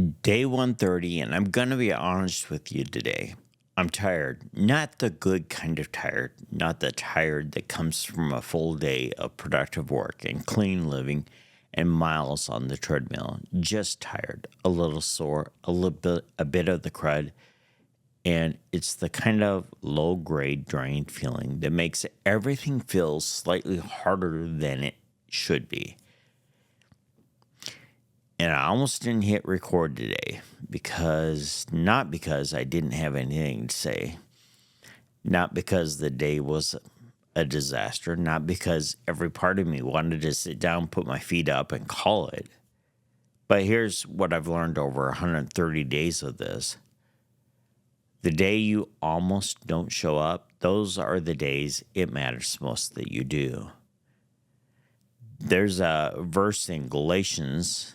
Day 130, and I'm going to be honest with you today. I'm tired. Not the good kind of tired, not the tired that comes from a full day of productive work and clean living and miles on the treadmill. Just tired, a little sore, a bit of the crud, and it's the kind of low-grade drained feeling that makes everything feel slightly harder than it should be. And I almost didn't hit record today not because I didn't have anything to say, not because the day was a disaster, not because every part of me wanted to sit down, put my feet up, and call it. But here's what I've learned over 130 days of this. The day you almost don't show up, those are the days it matters most that you do. There's a verse in Galatians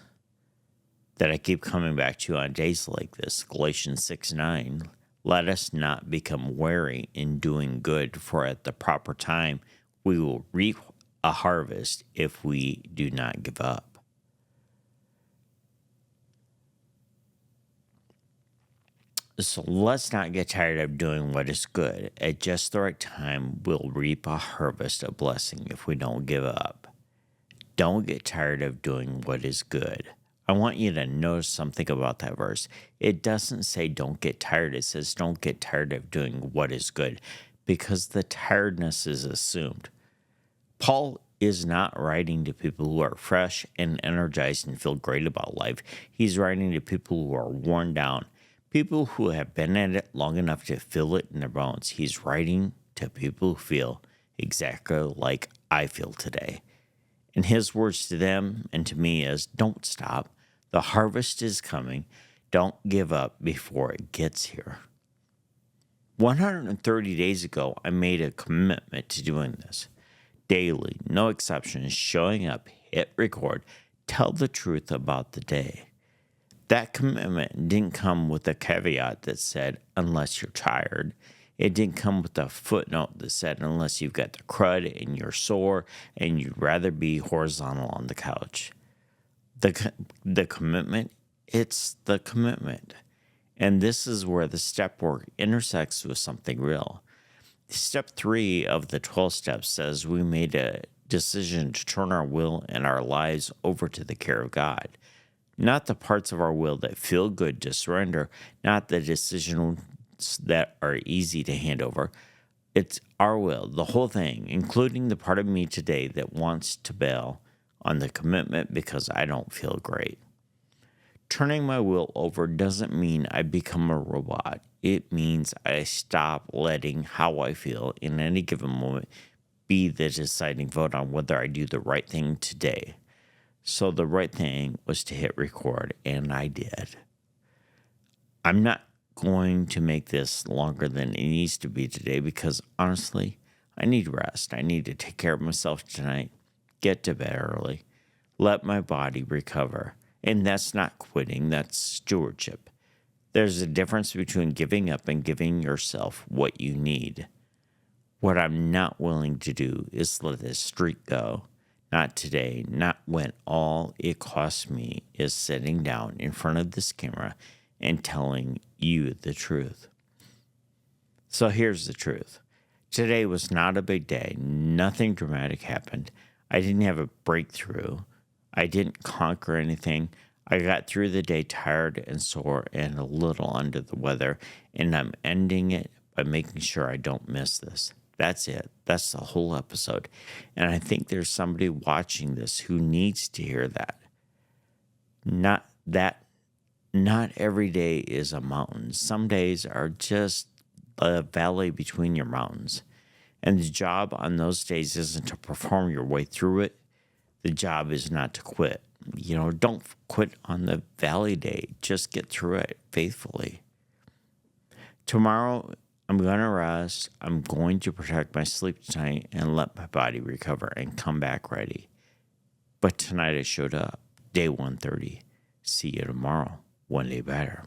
that I keep coming back to on days like this, Galatians 6:9. Let us not become weary in doing good, for at the proper time we will reap a harvest if we do not give up. So let's not get tired of doing what is good. At just the right time, we'll reap a harvest of blessing if we don't give up. Don't get tired of doing what is good. I want you to notice something about that verse. It doesn't say don't get tired. It says don't get tired of doing what is good, because the tiredness is assumed. Paul is not writing to people who are fresh and energized and feel great about life. He's writing to people who are worn down, people who have been at it long enough to feel it in their bones. He's writing to people who feel exactly like I feel today. And his words to them and to me is, don't stop. The harvest is coming. Don't give up before it gets here. 130 days ago, I made a commitment to doing this. Daily, no exceptions, showing up, hit record, tell the truth about the day. That commitment didn't come with a caveat that said, unless you're tired. It didn't come with a footnote that said, unless you've got the crud and you're sore and you'd rather be horizontal on the couch. The commitment, it's the commitment. And this is where the step work intersects with something real. Step 3 of the 12 steps says we made a decision to turn our will and our lives over to the care of God. Not the parts of our will that feel good to surrender, not the decisions that are easy to hand over. It's our will, the whole thing, including the part of me today that wants to bail on the commitment because I don't feel great. Turning my will over doesn't mean I become a robot. It means I stop letting how I feel in any given moment be the deciding vote on whether I do the right thing today. So the right thing was to hit record, and I did. I'm not going to make this longer than it needs to be today because, honestly, I need rest. I need to take care of myself tonight, get to bed early, let my body recover. And that's not quitting, that's stewardship. There's a difference between giving up and giving yourself what you need. What I'm not willing to do is let this streak go. Not today, not when all it costs me is sitting down in front of this camera and telling you the truth. So here's the truth. Today was not a big day. Nothing dramatic happened. I didn't have a breakthrough. I didn't conquer anything. I got through the day tired and sore and a little under the weather, and I'm ending it by making sure I don't miss this. That's it. That's the whole episode. And I think there's somebody watching this who needs to hear that. Not every day is a mountain. Some days are just a valley between your mountains. And the job on those days isn't to perform your way through it. The job is not to quit. Don't quit on the valley day. Just get through it faithfully. Tomorrow, I'm going to rest. I'm going to protect my sleep tonight and let my body recover and come back ready. But tonight I showed up. Day 130. See you tomorrow. One day better.